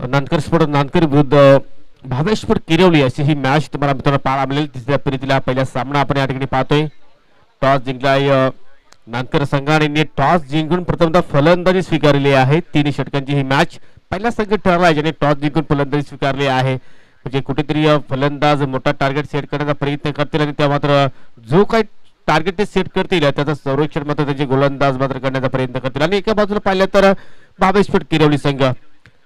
Nankar sport Nankar विरुद्ध भावेश्वर किरवली अशी ही match तुम्हाला मित्रांनो पाहायला मिळेल. तिसऱ्या फेरीतला पहिला सामना आपण या ठिकाणी पाहतोय. टॉस जिंकलाय नानकर संघाने. टॉस जिंकून प्रथमतः फलंदाजी स्वीकारली आहे. 3 षटकांची ही मॅच पहिला संघ ठरला आहे ज्याने टॉस जिंकून फलंदाजी स्वीकारली आहे. म्हणजे कुठेतरी फलंदाज मोठा टार्गेट सेट करण्याचा प्रयत्न करतील आणि त्या मात्र जो काही टार्गेट ते सेट करतील त्याचं संरक्षण मात्र त्यांचे गोलंदाज मात्र करण्याचा प्रयत्न करतील. आणि एका बाजूला पाहिलं तर भावेश्वर किरवली संघ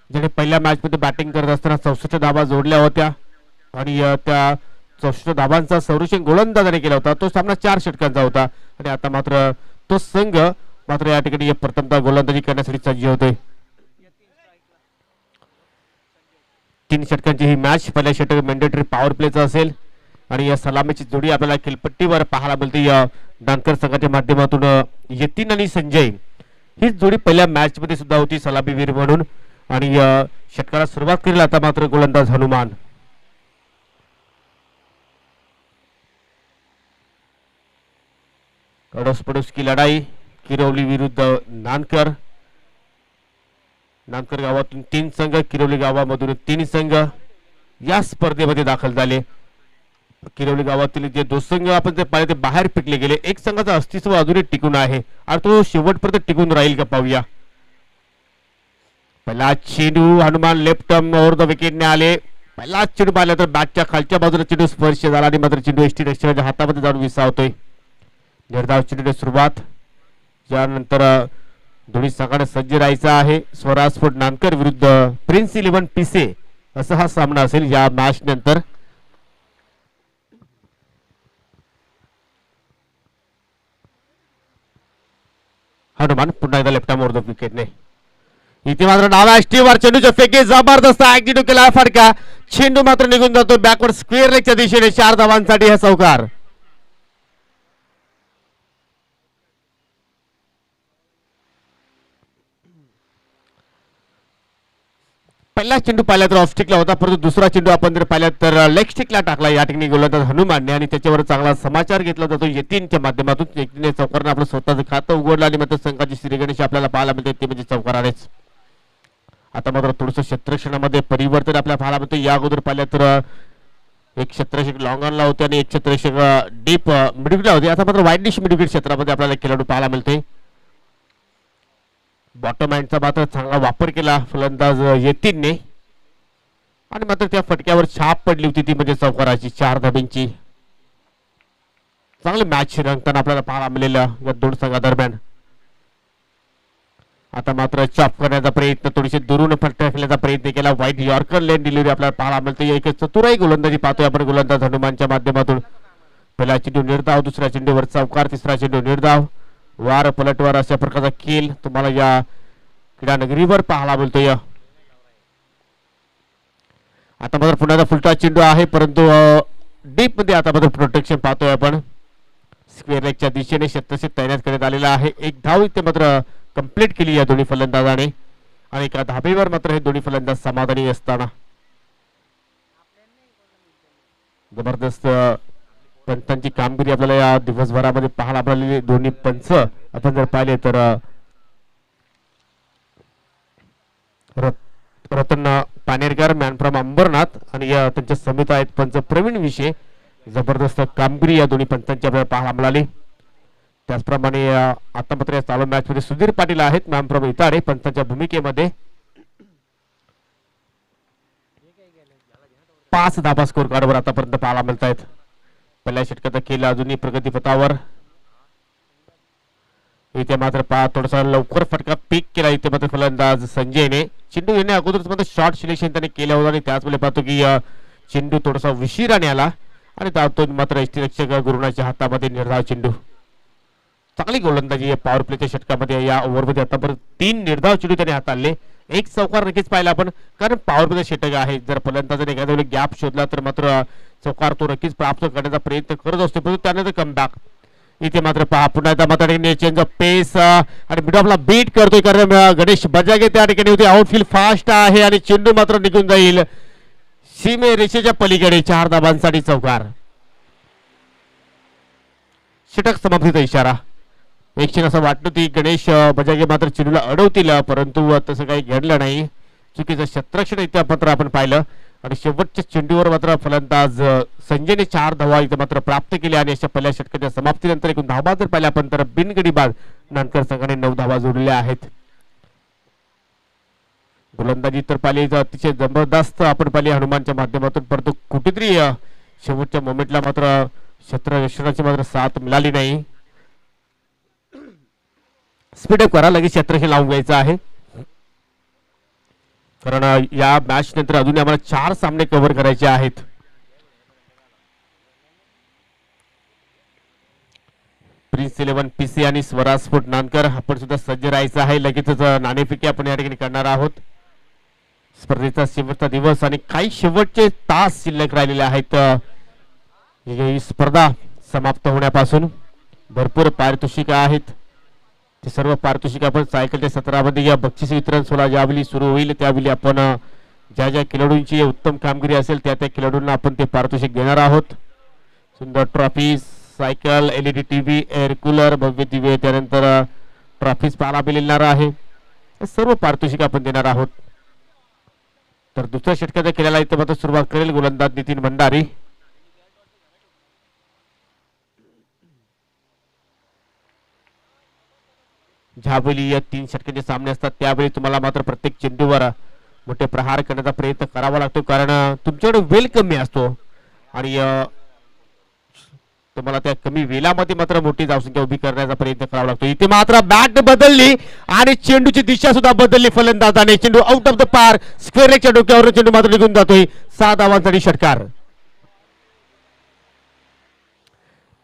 ज्याने पहिल्या मॅच मध्ये बॅटिंग करत असताना 64 धावा जोडल्या होत्या आणि त्या 64 धावांचा संरक्षण गोलंदाजाने केला होता. तो सामना 4 षटकांचा होता आणि आता मात्र तो संघ मात्र या ठिकाणी प्रथमतः गोलंदाजी करण्यासाठी सज्ज होतोय. 3 षटकांची ही मॅच. पहिल्या षटक मॅन्डेटरी पॉवर प्लेचा असेल आणि या सलामीची जोडी आपल्याला खेळपट्टीवर पाहायला मिळते. या नानकर संघाच्या माध्यमातून यतीन आणि संजय ही जोडी पहिल्या मॅच मध्ये सुद्धा होती सलामीवीर म्हणून. आणि षटकाला सुरुवात करेल आता मात्र गोलंदाज हनुमान. अडोसपडोस की लढाई किरवली विरुद्ध नानकर. नानकर गावातून 3 संघ, किरवली गावामधून 3 संघ या स्पर्धेमध्ये दाखल झाले. किरवली गावातील जे 2 संघ आपण ते पाहिले ते बाहेर फेकले गेले. एक संघाचं अस्तित्व अजूनही टिकून आहे आणि तो शेवटपर्यंत टिकून राहील का पाहूया. पहिला चेंडू हनुमान लेफ्ट ओव्हर द विकेटने आले. पहिला चेंडू पाहिला तर बॅटच्या खालच्या बाजूला चेंडू स्पर्श झाला आणि मात्र चेंडू एसटी रक्षकाच्या हातामध्ये जाऊन विसावतोय. निर्धाव चेंडूने सुरुवात. यानंतर दोन्ही संघाने सज्ज राहायचा आहे. स्वराज स्पोर्ट नानकर विरुद्ध प्रिन्स 11 पिसे असा हा सामना असेल या मॅच नंतर. हनुमान पुन्हा एकदा लेफ्ट ओव्हर द विकेटने. इथे मात्र डाव्या स्टीवर चेंडूच्या फेकी जबरदस्त ऍक्टिव्ह केला फटका. चेंडू मात्र निघून जातो बॅकवर्ड स्क्वेअर लेगच्या दिशेने. 4 धावांसाठी हा चौकार. पहिला चेंडू पाहिला तर ऑफ स्टिकला होता परंतु दुसरा चेंडू आपण जर पाहिला तर लेग स्टिकला टाकला या ठिकाणी गोलंदाज हनुमानने आणि त्याच्यावर चांगला समाचार घेतला जातो यतीनच्या माध्यमातून. यतीनने चौकाराने आपलं स्वतःचं खातं उघडलं आणि मात्र संघाची श्रीगणेश आपल्याला पाहायला मिळते ते म्हणजे चौकारानेच. आता मात्र थोडंसं क्षेत्ररक्षणामध्ये परिवर्तन आपल्याला पाहायला मिळते. या अगोदर पाहिलं तर एक क्षेत्ररक्षक लॉंग ऑनला होते आणि एक क्षेत्ररक्षक डीप मिडविकेटला होते. आता मात्र वाईडनिश मिडविकेट क्षेत्रामध्ये आपल्याला खेळाडू पाहायला मिळते. बॉटम हँडचा मात्र चांगला वापर केला फलंदाज यतीनने आणि मात्र त्या फटक्यावर छाप पडली होती ती म्हणजे चौकाराची 4 धाब्यांची. चांगली मॅच रंगताना आपल्याला पाहायला मिळालेल्या या 2 संघादरम्यान. आता मात्र चॉप करण्याचा प्रयत्न थोडीशी दुरून फटका खेळण्याचा प्रयत्न केला. व्हाईट यॉर्कर लेन डिलिव्हरी आपल्याला पाहायला मिळते. एक चतुराई गोलंदाजी पाहतोय आपण गोलंदाज हनुमानच्या माध्यमातून. पहिला चेंडू निर्धाव, दुसऱ्या चेंडूवर चौकार, तिसरा चेंडू निर्धाव, वार पलटवार अशा प्रकारचा खेळ तुम्हाला या क्रीडा नगरीवर पाहायला मिळतोय. आता मात्र पुन्हा फुलटा चेंडू आहे परंतु डीप मध्ये आता मात्र प्रोटेक्शन पाहतोय आपण. स्क्वेअर लेगच्या दिशेने शतशी तैनात करण्यात आलेला आहे. एक धाव इथे मात्र कंप्लीट केली या दोन्ही फलंदाजाने आणि एका धाबेवर मात्र हे दोन्ही फलंदाज समाधानी असताना. जबरदस्त पंचांची कामगिरी आपल्याला या दिवसभरामध्ये पाहायला मिळालेली. दोन्ही पंच आपण जर पाहिले तर रतन पानेरकर मॅन फ्रॉम अंबरनाथ आणि त्यांच्या समिती आहेत पंच प्रवीण विषय. जबरदस्त कामगिरी या दोन्ही पंचांची आपल्याला पाहायला मिळाली. त्याचप्रमाणे आता मात्र या चालू मॅच मध्ये सुधीर पाटील आहेत मॅन फ्रॉम इताडे पंचांच्या भूमिकेमध्ये. 5 धाबा स्कोर कार्डवर आतापर्यंत पाहायला मिळत आहेत. पहिल्या षटकाचा खेळ अजूनही प्रगतीपथावर. इथे मात्र थोडासा लवकर फटका पीक केला इथे मात्र फलंदाज संजयने. चेंडू येणे अगोदरच मात्र शॉर्ट सिलेक्शन त्याने केलं होतं आणि त्याच वेळी पाहतो की चेंडू थोडासा उशिराने आला आणि त्यातून मात्र यष्टीरक्षक गुरुनाच्या हातामध्ये निर्धाव चेंडू. चांगली गोलंदाजी पॉवर प्लेच्या षटकामध्ये या ओव्हरमध्ये आतापर्यंत 3 निर्धाव चेंडू त्याने हाताळले. एक चौकार नक्कीच पाहिला आपण कारण पॉवर प्लेचा षटक आहे. जर फलंदाजाने एखाद्या वेळी गॅप शोधला तर मात्र चौकार तो नक्कीच प्राप्त करण्याचा प्रयत्न करत असतो परंतु त्यानंतर कमबॅक. इथे मात्र पहा पुन्हा एकदा मात्र चेंज ऑफ पेस आणि मिड ऑफला बीट करतोय कारण गणेश बजागे त्या ठिकाणी होते. आउटफील्ड फास्ट आहे आणि चेंडू मात्र निघून जाईल सीमे रेषेच्या पलीकडे. 4 धाबांसाठी चौकार. षटक समाप्तीचा इशारा. एक क्षण असं वाटतं की गणेश बजागे मात्र चेंडूला अडवतील परंतु तसं काही घडलं नाही. चुकीचं क्षेत्ररक्षण इथे मात्र आपण पाहिलं आणि शेवटच्या चेंडूवर मात्र फलंदाज संजयने 4 धावा इथे मात्र प्राप्त केल्या आणि अशा पहिल्या षटकाच्या समाप्तीनंतर एकूण धावा जर पाहिल्या आपण तर बिनगडी बाद नानकर संघाने 9 धावा जोडलेल्या आहेत. गोलंदाजी तर पाहिली अतिशय जबरदस्त आपण पाहिली हनुमानच्या माध्यमातून, परंतु कुठेतरी शेवटच्या मोमेंटला मात्र क्षेत्ररक्षणाची मात्र साथ मिळाली नाही. स्पीडअप करा, लगेच क्षेत्ररक्षण लावून घ्यायचं आहे कारण या मॅच नंतर अजून आम्हाला 4 सामने कव्हर करायचे आहेत. प्रिन्स 11 पीसी आणि स्वराज स्पोर्ट नानकर आपण सुद्धा सज्ज राहायचं आहे. लगेचच नाणेफेकी आपण या ठिकाणी करणार आहोत. स्पर्धेचा शेवटचा दिवस आणि काही शेवटचे तास शिल्लक राहिलेले आहेत ही स्पर्धा समाप्त होण्यापासून. भरपूर पारितोषिक आहेत, ते सर्व पारितोषिक आपण सायकलच्या सत्रामध्ये या बक्षीस वितरण सोहळा ज्यावेळी सुरू होईल त्यावेळी आपण ज्या ज्या खेळाडूंची उत्तम कामगिरी असेल त्या त्या खेळाडूंना आपण ते पारितोषिक देणार आहोत. सुंदर trophy, cycle, LED TV, air cooler, भव्य दिवे, त्यानंतर ट्रॉफीज पाहायला मिळणार आहे. सर्व पारितोषिक आपण देणार आहोत. तर दुसऱ्या षटकाच्या खेळाला इथे मात्र सुरुवात करेल गोलंदाज नितीन भंडारी. ज्यावेळी या 3 षटकांचे सामने असतात त्यावेळी तुम्हाला मात्र प्रत्येक चेंडूवर मोठे प्रहार करण्याचा प्रयत्न करावा लागतो कारण तुमच्याकडे वेळ कमी असतो आणि तुम्हाला त्या कमी वेळामध्ये मात्र मोठी धावसंख्या उभी करण्याचा प्रयत्न करावा लागतो. इथे मात्र बॅट बदलली आणि चेंडूची दिशा सुद्धा बदलली फलंदाजाने. चेंडू आउट ऑफ द पार, स्क्वेअर लेगच्या डोक्यावर चेंडू मात्र निघून जातोय. 6 धावांसाठी षटकार.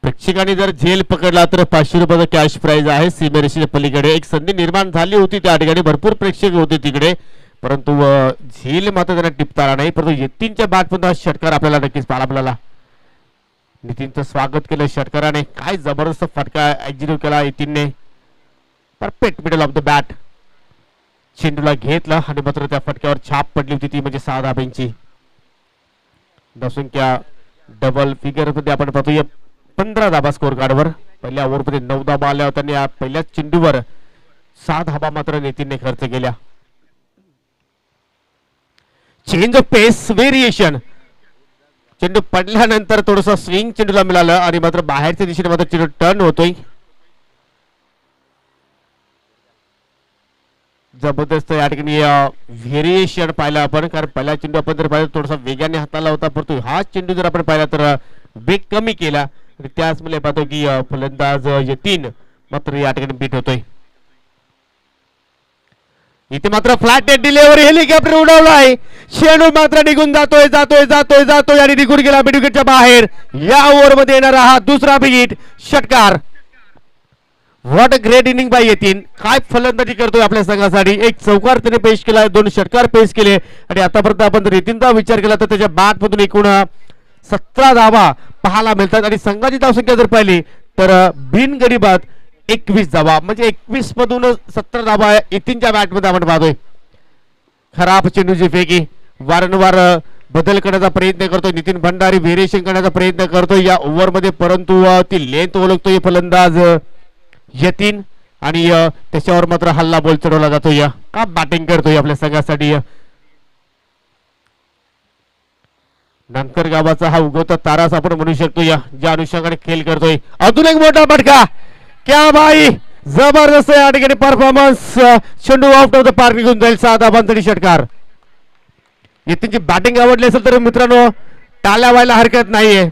प्रेक्षकांनी जर झेल पकडला तर 500 रुपयाचा कॅश प्राइज आहे. सीमेरेषेच्या पलीकडे एक संधी निर्माण झाली होती, त्या ठिकाणी भरपूर प्रेक्षक होते तिकडे, परंतु झेल मात्र त्यांना टिपता आला नाही. परंतु यतीनच्या बॅटमधून षटकार आपल्याला नक्कीच पाहायला मिळाला. नितीनचं स्वागत केलं षटकाराने. काय जबरदस्त फटका एक्झिक्यूट केला यतीनने. Perfect middle of the bat. चेंडूला घेतला आणि मात्र त्या फटक्यावर छाप पडली होती, ती म्हणजे 6 धाब्यांची. धावसंख्या डबल फिगर मध्ये आपण पाहतोय 15 धाबा स्कोर कार्डवर. पहिल्या ओव्हरमध्ये 9 धाबा आल्या होत्या आणि या पहिल्याच चेंडूवर 6 धाबा मात्र नितीनने खर्च केल्या. Change of pace, variation. चेंडू पडल्यानंतर थोडस स्विंग चेंडूला मिळालं आणि मात्र बाहेरच्या दिशेने मात्र चेंडू टर्न होतोय. जबरदस्त या ठिकाणी व्हेरिएशन पाहिलं आपण, कारण पहिला चेंडू आपण जर पाहिलं थोडासा वेगाने हाताला होता, परंतु हा चेंडू जर आपण पाहिला तर वेग कमी केला. त्याच मुळे पाहतो की फलंदाज यतीन मात्र या ठिकाणी बीट होतोय. इथे मात्र फ्लॅट डिलेव्हरी, हेलिकॉप्टर उडवलाय. चेंडू मात्र निघून जातोय जातोय जातोय जातोय आणि निघून गेला मिड विकेटच्या बाहेर. या ओव्हर मध्ये येणारा हा दुसरा विकेट, षटकार. What a great inning by Yatin. काय फलंदाजी करतोय आपल्या संघासाठी. एक चौकार त्याने पेश केला, 2 षटकार पेश केले आणि आतापर्यंत आपण जर यतीनचा विचार केला तर त्याच्या बॅट मधून एकूण 17 धावा पाहायला मिळतात आणि संघाची धावसंख्या जर पाहिली तर बिनगडी बाद 21 धावा, म्हणजे 21 मधून 17 धावा यतीनच्या बॅट मध्ये आपण पाहतोय. खराब चेंडूची फेकी, वारंवार बदल करण्याचा प्रयत्न करतोय नितीन भंडारी, व्हेरिएशन करण्याचा प्रयत्न करतोय या ओव्हर मध्ये, परंतु ती लेंथ ओळखतोय फलंदाज यतीन आणि त्याच्यावर मात्र हल्ला बॉल चढवला जातो. या का बॅटिंग करतोय आपल्या संघासाठी. नानकर गावाचा हा उगवता तारास आपण म्हणू शकतो या ज्या अनुषंगाने खेळ करतोय. अजून एक मोठा फटका, क्या भाई, जबरदस्त या ठिकाणी परफॉर्मन्स. चेंडू आउट ऑफ द पार्क निघून जाईल. 6 धावांसाठी षटकार. यतीनची बॅटिंग आवडली असेल तर मित्रांनो टाळ्या व्हायला हरकत नाहीये.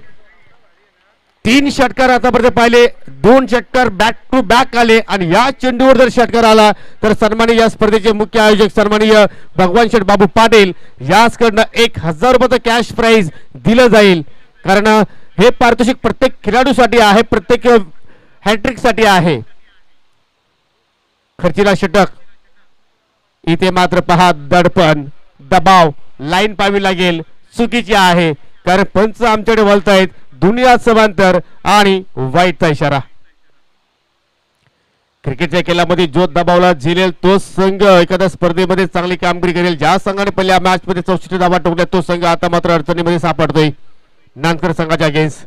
3 षटकार आतापर्यंत पाहिले, 2 षटकार बॅक टू बॅक आले आणि या चेंडूवर जर षटकार आला तर सन्माननीय या स्पर्धेचे मुख्य आयोजक सन्माननीय भगवान शेठ बाबू पाटील याचकडनं 1000 रुपयाचं कॅश प्राइज दिलं जाईल. कारण हे पारितोषिक प्रत्येक खेळाडूसाठी आहे, प्रत्येक हॅट्रिक साठी आहे. खर्चीला षटक. इथे मात्र पहा दडपण, दबाव, लाईन पाहावी लागेल, चुकीची आहे कारण पंच आमच्याकडे वळतायत. दुनिया समांतर आणि वाईटचा इशारा. क्रिकेटच्या खेळामध्ये जो दबावला झेलेल तो संघ एखाद्या स्पर्धेमध्ये चांगली कामगिरी करेल. ज्या संघाने पहिल्या मॅच मध्ये 64 धावा ठोकल्या तो संघ आता मात्र अडचणीमध्ये सापडतोय नानकर संघाच्या अगेन्स्ट.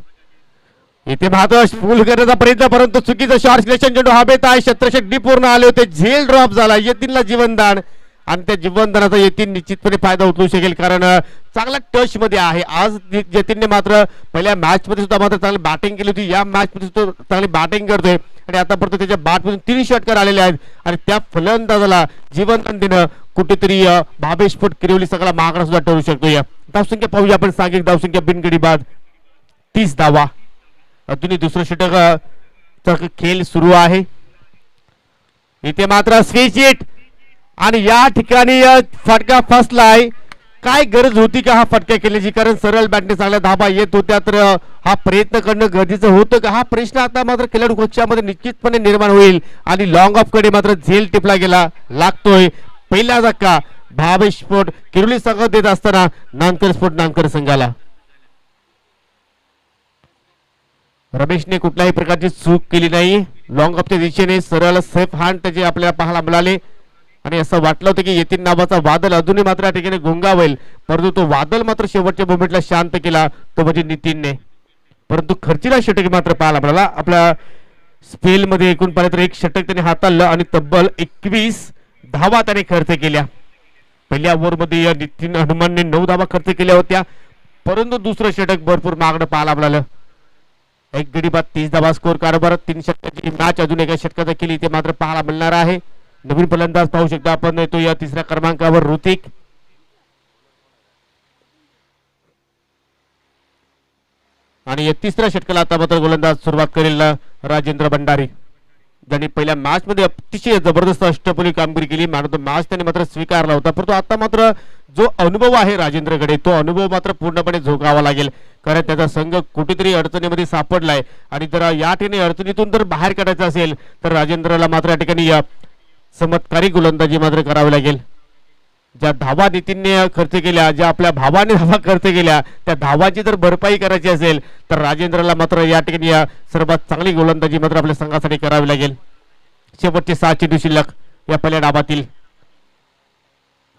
इथे मात्र फुल करण्याचा प्रयत्न, परंतु चुकीचं शॉर्ट सिलेक्शन. चेंडू हवेत आहे, क्षेत्ररक्षक डीप पूर्ण आले होते, झेल ड्रॉप झाला. यतीनला जीवनदान आणि त्या जीवनदानाचा यतीन निश्चितपणे फायदा उचलू शकेल, कारण चांगला टच मध्ये आहे. आज यतीनने मात्र पहिल्या मॅच मध्ये सुद्धा मात्र चांगली बॅटिंग केली होती, या मॅच मध्ये सुद्धा चांगली बॅटिंग करतोय आणि आतापर्यंत त्याच्या बॅटमधून 3 षटकार आलेले आहेत आणि त्या फलंदाजाला जीवनदान देणं कुठेतरी भावेशपट किरवली सगळा महागडा सुद्धा ठरू शकतो. या धावसंख्या पाहूया आपण. सांघिक धावसंख्या बिनगडी बाद 30 धावा. अजूनही दुसरं षटक खेळ सुरू आहे. इथे मात्र स्विच हिट आणि या ठिकाणी फटका फसलाय. काय गरज होती का हा फटका केल्याची, कारण सरळ बॅटने चांगल्या धाबा येत होत्या, तर हा प्रयत्न करणं गरजेचं होतं का, हा प्रश्न आता मात्र खेळाडू कक्षामध्ये निश्चितपणे निर्माण होईल. आणि लॉंग ऑफ कडे मात्र झेल टिपला गेला लागतोय. पहिला धक्का भावेश स्फोट किरोली संघ देत असताना नानकर स्फोट नानकर संघाला. रमेशने कुठल्याही प्रकारची चूक केली नाही. लॉंग ऑफच्या दिशेने सरळ सेफ हँड त्याचे आपल्याला पाहायला मिळाले आणि असं वाटलं होतं की यतीन नावाचा वादळ अजूनही मात्र या ठिकाणी घोंगावेल, परंतु तो वादळ मात्र शेवटच्या मोमेंटला शांत केला तो म्हणजे नितीनने. परंतु खर्चीला षटक मात्र पाहायला मिळाला. आपल्या स्पेल मध्ये एकूण पाहिलं तर एक षटक त्याने हाताळलं आणि तब्बल 21 धावा त्याने खर्च केल्या. पहिल्या ओव्हरमध्ये नितीन हनुमानने 9 धावा खर्च केल्या होत्या, परंतु दुसरं षटक भरपूर मागणं पाहायला मिळालं. एक गडी बाद 30 धावा स्कोर कारभार. 3 षटकाची मॅच अजून एका षटकाचा केली ते मात्र पाहायला मिळणार आहे. नवीन फलंदाज पाहू शकता आपण येतो या तिसऱ्या क्रमांकावर ऋतिक. आणि या तिसऱ्या षटकाला आता मात्र गोलंदाज सुरुवात करेल राजेंद्र भंडारी, ज्यांनी पहिल्या मॅच मध्ये अतिशय जबरदस्त अष्टपैलू कामगिरी केली. मॅन ऑफ द मॅच त्याने मात्र स्वीकारला होता, परंतु आता मात्र जो अनुभव आहे राजेंद्रकडे तो अनुभव मात्र पूर्णपणे झोकावा लागेल, कारण त्याचा संघ कुठेतरी अडचणीमध्ये सापडलाय आणि जर या ठिकाणी अडचणीतून जर बाहेर काढायचं असेल तर राजेंद्रला मात्र या ठिकाणी चमत्कारी गोलंदाजी मात्र करावी लागेल. ज्या धावा नितीनने खर्च केल्या, ज्या आपल्या भावाने धावा खर्च केल्या, त्या धावाची जर भरपाई करायची असेल तर राजेंद्रला मात्र या ठिकाणी सर्वात चांगली गोलंदाजी मात्र आपल्या संघासाठी करावी लागेल. शेवटचे 6 चेंडू शिल्लक या पहिल्या डावातील.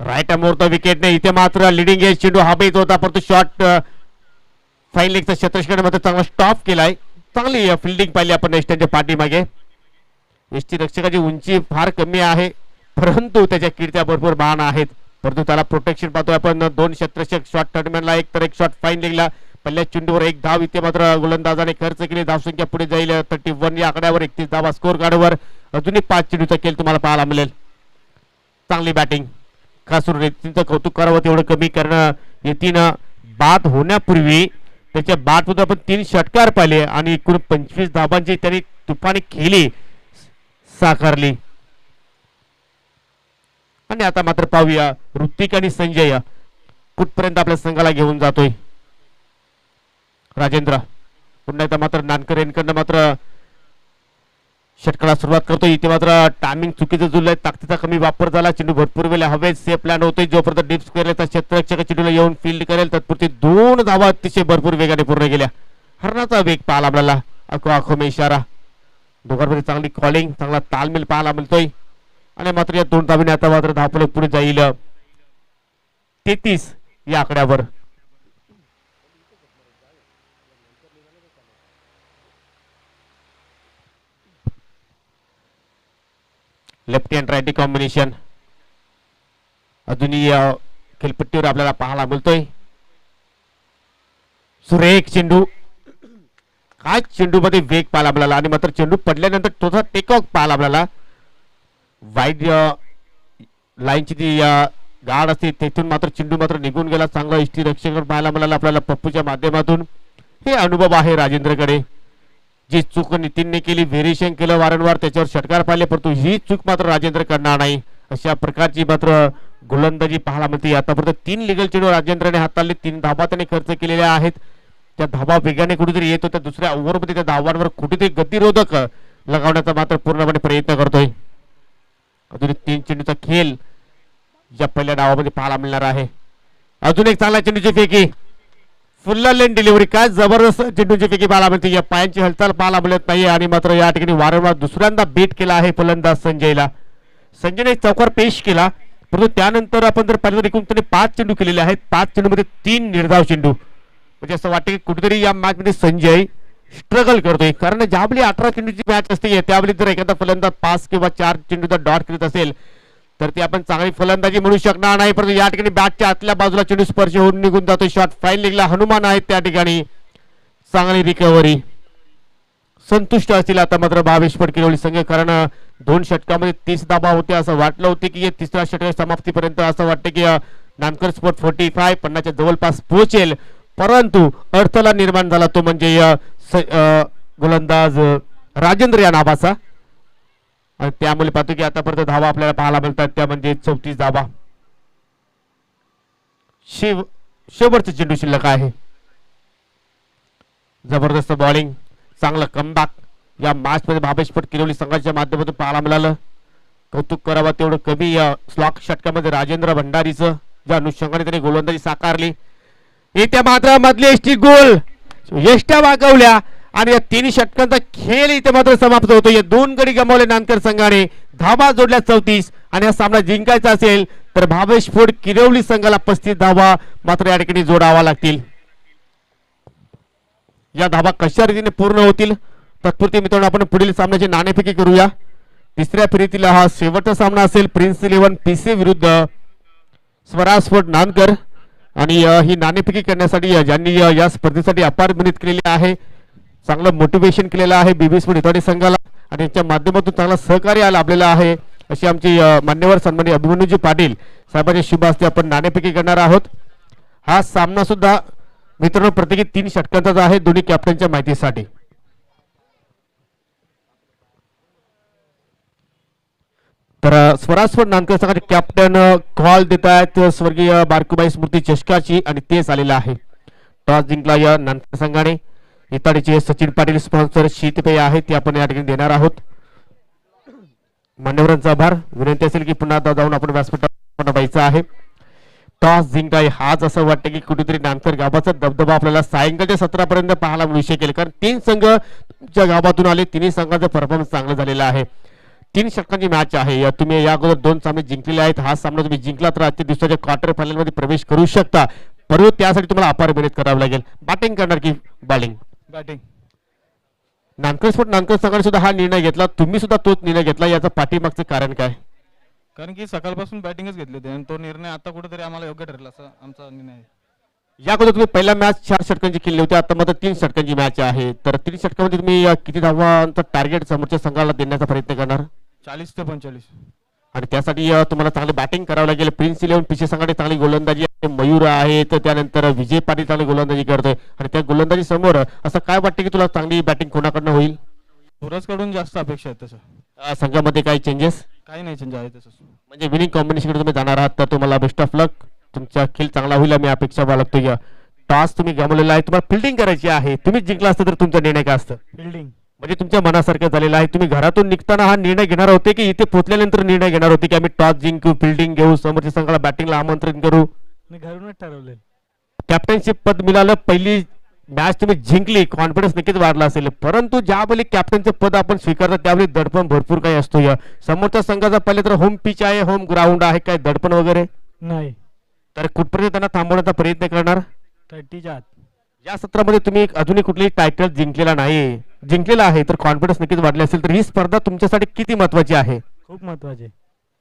राईट मोरता विकेटने इथे मात्र लिडिंग एज चेंडू हवेत होता, परंतु शॉट फाईन लेगचा शतषकडे मात्र चांगला स्टॉप केलाय. चांगली फिल्डिंग पाहिली आपण एस्टनच्या पाठीमागे. एसटी रक्षकाची उंची फार कमी आहे, परंतु त्याच्या कीर्त्या भरपूर महान आहेत, परंतु त्याला प्रोटेक्शन पाहतोय आपण. 2 शतरक्षक शॉट टर्नमॅनला एक तर एक शॉट फाईन लेगला. पहिल्या चेंडूवर 1 धाव इथे मात्र गोलंदाजाने खर्च केली. धावसंख्या पुढे जाईल 31 या आकड्यावर. 31 धावा स्कोर कार्डवर. अजूनही 5 चेंडूचा खेळ तुम्हाला पाहायला मिळेल. चांगली बॅटिंग. खास करून यतीनचं कौतुक करावं तेवढं कमी, कारण यतीन बाद होण्यापूर्वी त्याच्या बॅट मध्ये आपण 3 षटकार पाहिले आणि एकूण 25 धावांची त्यांनी तुफानी खेळी साकारली. आणि आता मात्र पाहूया ऋतिक आणि संजय कुठपर्यंत आपल्या संघाला घेऊन जातोय. राजेंद्र पुन्हा एकदा मात्र नानकर यांकडनं मात्र षटकाला सुरुवात करतोय. इथे मात्र टायमिंग चुकीचं जुळलंय, ताकदीचा कमी वापर झाला. चेंडू भरपूर वेळ हवेत सेफ प्लॅन होतोय. जोपर्यंत डीप स्क्वेअरचा क्षेत्ररक्षक चेंडूला येऊन फील्ड करेल तत्पुरती 2 धावा अतिशय भरपूर वेगाने पूर्ण केल्या. हरणाचा वेग पाहायला आपल्याला. आखो में इशारा. दोघांमध्ये चांगली कॉलिंग, चांगला तालमेल पाहायला मिळतोय. आणि मात्र या 2 धावीने आता मात्र धावफलक पुढे जाईल 33 या आकड्यावर. लेफ्ट हँड राईटी कॉम्बिनेशन अजूनही खेळपट्टीवर आपल्याला पाहायला मिळतोय. सुरेख चेंडू. काय चेंडू मध्ये वेग पाहायला आपल्याला आणि मात्र चेंडू पडल्यानंतर तोचा टेक ऑफ पाहायला आपल्याला. वाईड लाईनची जी गाड असते तेथून मात्र चेंडू मात्र निघून गेला. चांगला इष्टी रक्षक पाहायला मिळाला आपल्याला पप्पूच्या माध्यमातून. हे अनुभव आहे राजेंद्रकडे. जी चूक नितीनने केली, व्हेरिएशन केलं वारंवार, त्याच्यावर षटकार पाहिले, परंतु ही चूक मात्र राजेंद्र करणार नाही. अशा प्रकारची मात्र गोलंदाजी पाहायला मिळते. आतापर्यंत 3 लिगल चेंडू राजेंद्रने हाताळले. 3 धावा त्याने खर्च केलेल्या आहेत. त्या धावा वेगाने कुठेतरी येत होत्या. दुसऱ्या ओव्हरमध्ये त्या धावांवर कुठेतरी गतिरोधक लगावण्याचा मात्र पूर्णपणे प्रयत्न करतोय. अजून 3 चेंडूचा खेळ या पहिल्या डावामध्ये पाहायला मिळणार आहे. अजून एक चांगला चेंडूची फेकी. फुल्ल लेन डिलिव्हरी. काय जबरदस्त चेंडूची फेकी पाहायला मिळते. या पायांची हालचाल पाहायला मिळत नाही आणि मात्र या ठिकाणी वारंवार दुसऱ्यांदा बीट केला आहे फलंदाज संजयला. संजयने चौकार पेश केला, परंतु त्यानंतर आपण जर पाहिलं एकूण त्याने 5 चेंडू केलेले आहेत. 5 चेंडूमध्ये 3 निर्धाव चेंडू. म्हणजे असं वाटतं की कुठेतरी या मॅच मध्ये संजय स्ट्रगल करतोय, कारण ज्यावेळी 18 चेंडूची मॅच असते त्यावेळी जर एखादा फलंदाज 5 किंवा 4 चेंडूचा डॉट करत असेल तर ती आपण चांगली फलंदाजी म्हणू शकणार नाही, परंतु या ठिकाणी बॅटच्या आतल्या बाजूला चेंडू स्पर्श होऊन निघून जातो. शॉट फाईन लेगला हनुमान आहेत त्या ठिकाणी. चांगली रिकव्हरी. संतुष्ट असतील आता मात्र भावेश फडकिरोली संघ, कारण 2 षटकामध्ये 30 धावा होते. असं वाटलं होते की 3ऱ्या षटक समाप्तीपर्यंत असं वाटतं की नानकर स्पोर्ट 45 50च्या जवळपास पोहोचेल, परंतु अडथळा निर्माण झाला तो म्हणजे गोलंदाज राजेंद्र या नावाचा. आणि त्यामुळे पाहतो की आतापर्यंत धावा आपल्याला पाहायला मिळतात त्या म्हणजे 34 धावा. शेवटचं चेंडू शिल्लक आहे. जबरदस्त बॉलिंग, चांगलं कमबॅक या मॅच मध्ये भावेश फडकिरोली संघाच्या माध्यमातून पाहायला मिळालं. कौतुक करावं तेवढं कमी. स्लॉक षटकामध्ये राजेंद्र भंडारीचं ज्या अनुषंगाने त्यांनी गोलंदाजी साकारली, येत्या मात्र मधली एसटी गोल एष्ट्या वागवल्या आणि या 3 षटकांचा खेळ इथे मात्र समाप्त होतो. या 2 गडी गमावले नानकर संघाने, धावा जोडल्या 34 आणि हा सामना जिंकायचा असेल तर भावेश फडकिरोली संघाला 35 धावा मात्र या ठिकाणी जोडावा लागतील. या धावा कशा रीतीने पूर्ण होतील तत्पुरती मित्रांनो आपण पुढील सामन्याची नाणेफेकी करूया. 3ऱ्या फेरीतील हा शेवटचा सामना असेल प्रिन्स 11 पीसी विरुद्ध स्वराज स्पोर्ट नानकर. आणि ही नाणेफेकी करण्यासाठी ज्यांनी या स्पर्धेसाठी अपार मेहनत केलेली आहे, चांगलं मोटिवेशन केलेलं आहे बीबी स्पोर्ट इतवाडी संघाला आणि त्यांच्या माध्यमातून चांगला सहकार्य लाभलेला आहे, अशी आमची मान्यवर सन्माननीय अभिमन्यूजी पाटील साहेबांच्या शुभ हस्ते आपण नाणेफेकी करणार आहोत. हा सामना सुद्धा मित्रांनो प्रत्येकी 3 षटकांचाच आहे दोन्ही कॅप्टनच्या माहितीसाठी. तर स्वराज स्पोर्ट नानकर संघाचे कॅप्टन कॉल देत आहेत स्वर्गीय बारकुबाई स्मृती चषकाची आणि तेच आलेलं आहे. टॉस जिंकला या नानकर संघाने. इताडीचे सचिन पाटील स्पॉन्सर शीतपेय आहे ते आपण या ठिकाणी देणार आहोत. मान्यवरांचा आभार. विनंती असेल की पुन्हा जाऊन आपण व्यासपीठावर व्हायचं आहे. टॉस जिंकलाय हाच असं वाटतं की कुठेतरी नानकर गावाचा दबदबा आपल्याला सायंकाळच्या 17 पर्यंत पाहायला मिळू शकेल, कारण 3 संघ तुमच्या गावातून आले, 3 संघाचा परफॉर्मन्स चांगला झालेला आहे. 3 षटकांची मॅच आहे. तुम्ही या अगोदर 2 सामने जिंकलेले आहेत. हा सामना तुम्ही जिंकला तर आजच्या दिवसाच्या क्वार्टर फायनल मध्ये प्रवेश करू शकता, परंतु त्यासाठी तुम्हाला अपार मेहनत करावी लागेल. बॅटिंग करणार की bowling? Batting. Nankar sport Nankar संघाने सुद्धा हा निर्णय घेतला, तुम्ही सुद्धा तोच निर्णय घेतला, याचं पाठीमागचं कारण काय? कारण की सकाळपासून बॅटिंगच घेतली होती आणि तो निर्णय आता कुठेतरी आम्हाला योग्य ठरला असं आमचा निर्णय आहे. या अगोदर तुम्ही पहिला मॅच 4 षटकांची केली होती, आता मात्र 3 षटकांची मॅच आहे. तर 3 षटकांमध्ये तुम्ही किती धावांचा टार्गेट समोरच्या संघाला देण्याचा प्रयत्न करणार? 40 ते 45. आणि त्यासाठी तुम्हाला चांगली बॅटिंग करावं लागेल. प्रिन्स 11 पीछे संघाने चांगली गोलंदाजी आहे, मयूर आहे, तर त्यानंतर विजय पाटील चांगली गोलंदाजी करतोय आणि त्या गोलंदाजी समोर असं काय वाटतं की तुला चांगली बॅटिंग कोणाकडनं होईल? सूरजकडून जास्त अपेक्षा आहेत तसं. संघामध्ये काही चेंजेस? काही नाही चेंज आहे तसं. म्हणजे विनिंग कॉम्बिनेशन तुम्ही जाणार आहात, तर तुम्हाला बेस्ट ऑफ लक. तुमचा खेळ चांगला होईल मी अपेक्षा बाळगतो. टॉस तुम्ही गमावलेला आहे, तुम्हाला फिल्डिंग करायची आहे. तुम्ही जिंकला असतं तर तुमचा निर्णय काय असतं? फिल्डिंग. म्हणजे तुमच्या मनासारखं झालेलं आहे. तुम्ही घरातून निघताना हा निर्णय घेणार होते की इथे पोहोचल्यानंतर निर्णय घेणार होते की आम्ही टॉस जिंकू, फिल्डिंग घेऊ, समोरच्या संघाला बॅटिंगला आमंत्रण करू? घरूनच ठरवले. कॅप्टनशिप पद मिळालं, पहिली मॅच तुम्ही जिंकली, कॉन्फिडन्स नक्कीच वाढला असेल, परंतु ज्यावेळी कॅप्टनचे पद आपण स्वीकारतो त्यावेळी दडपण भरपूर काही असतो. समोरच्या संघाचा पहिले तर होम पिच आहे, होम ग्राउंड आहे, काय दडपण वगैरे नाही. तर कुठपर्यंत त्यांना थांबवण्याचा प्रयत्न करणार? 30च्या आत. या सत्रामध्ये तुम्ही अजूनही कुठलीही टायटल जिंकलेला नाही, जिंकलेला आहे, तर कॉन्फिडन्स नक्कीच वाढले असेल. तर ही स्पर्धा तुमच्यासाठी किती महत्वाची आहे? खूप महत्वाची.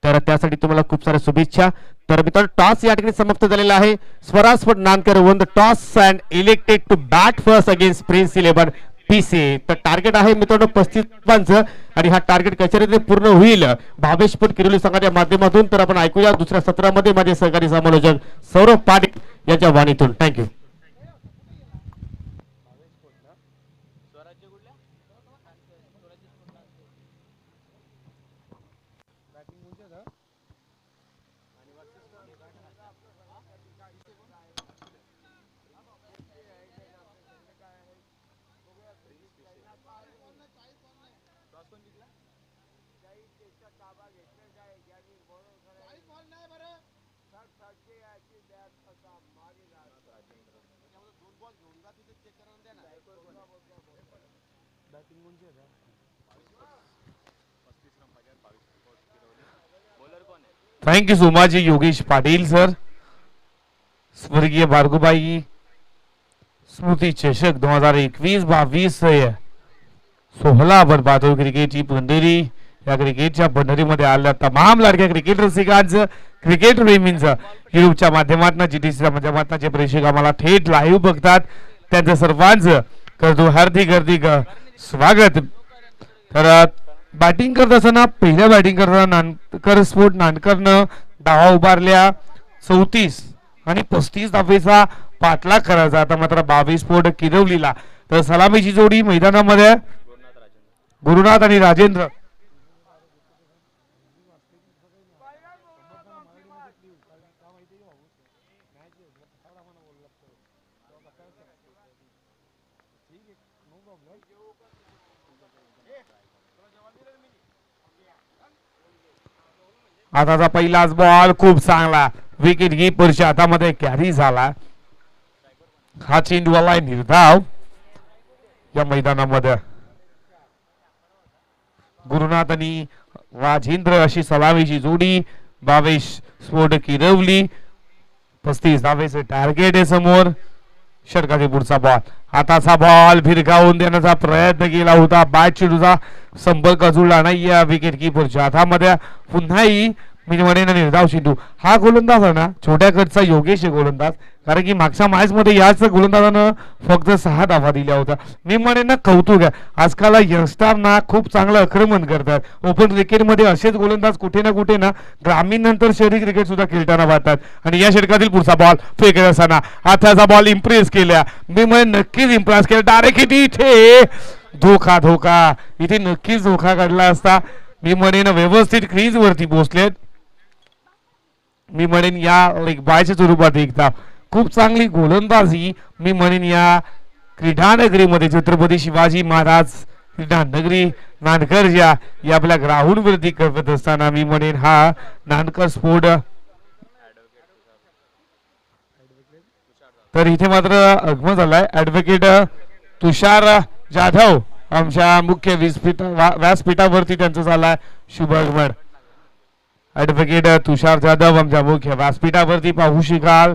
तर त्यासाठी तुम्हाला खूप साऱ्या शुभेच्छा. तर मित्रांनो टॉस या ठिकाणी समाप्त झालेला आहे. Swaraj sport Nankar won the toss and elected to bat first against Prince 11 PC. तर टार्गेट आहे मित्रांनो 35 धावांचं आणि हा टार्गेट कशा रीतीने पूर्ण होईल भावेश फडकिरोली संघाच्या माध्यमातून तर आपण ऐकूया दुसऱ्या सत्रामध्ये माझे सहकारी समालोचक सौरभ पाटील यांच्या वाणीतून. Thank you. Thank you so much Yogesh Patil sir. स्वर्गीय बारगुबाई स्मृती चषक 2021-22 16 बरबादो क्रिकेट टीम अंधेरी या क्रिकेटच्या पंढरीमध्ये आल्या तमाम लाडक्या क्रिकेट रसिकांचं, क्रिकेट प्रेमींचं युट्यूबच्या माध्यमातून, जीटीसीच्या माध्यमातून जे प्रेक्षक आम्हाला थेट लाईव्ह बघतात त्यांचं सर्वांचं करतो हार्दिक हार्दिक स्वागत. तर बॅटिंग करत असताना पहिल्या बॅटिंग करताना नानकर स्पोर्ट नानकरनं धावा उभारल्या 34 आणि 35 धावेचा पाठलाग करायचा. आता मात्र 22 स्पोर्ट किरवलीला. तर सलामीची जोडी मैदानामध्ये गुरुनाथ आणि राजेंद्र. आताचा पहिलाच बॉल खूप चांगला विकेट कीपरच्या हातामध्ये कॅरी झाला. हा चेंडू आलाय निर्धाव या मैदानामध्ये. गुरुनाथ आणि राजेंद्र अशी सलामीची जोडी. 22 स्फोट किरवली, 35 धावेचे टार्गेट आहे समोर. षटकातील पुढचा बॉल. आताचा बॉल भिरकावून देण्याचा प्रयत्न केला होता. बॅट चेंडूचा संपर्क जुळला नाही या विकेट कीपरच्या हातामध्ये. पुन्हाही मी म्हणेन निर्धाव चेंडू. हा गोलंदाज आहे ना छोट्या कटचा योगेश गोलंदाज, कारण की मागच्या मॅच मध्ये याच गोलंदाजानं फक्त 6 धावा दिल्या होत्या. मी म्हणेन ना कौतुक आहे. आजकाल यंगस्टरना खूप चांगलं आक्रमण करतात. ओपन क्रिकेटमध्ये असेच गोलंदाज कुठे ना कुठे ना ग्रामीण नंतर शहरी क्रिकेट सुद्धा खेळताना पाहतात. आणि या षटकातील पुढचा बॉल फेकत असताना आताचा बॉल इम्प्रेस केल्या. मी म्हणेन नक्कीच इम्प्रेस केला. डायरेक्ट इथे धोका धोका इथे नक्कीच धोका काढला असता. मी म्हणेन व्यवस्थित क्रीज वरती पोहोचलेत. मी म्हणेन या लाईक बायच्या स्वरूपात एकदा खूप चांगली गोलंदाजी मी म्हणेन या क्रीडानगरीमध्ये छत्रपती शिवाजी महाराज क्रीडानगरी नानकरच्या या आपल्या ग्राउंड वरती करत असताना मी म्हणेन हा नानकर स्पोर्ट. तर इथे मात्र आगमन झालाय ऍडव्होकेट तुषार जाधव आमच्या मुख्य व्यासपीठावरती त्यांचं झालाय शुभ आगमन. ऍडव्होकेट तुषार जाधव आमच्या मुख्य व्यासपीठावरती पाहू शकाल.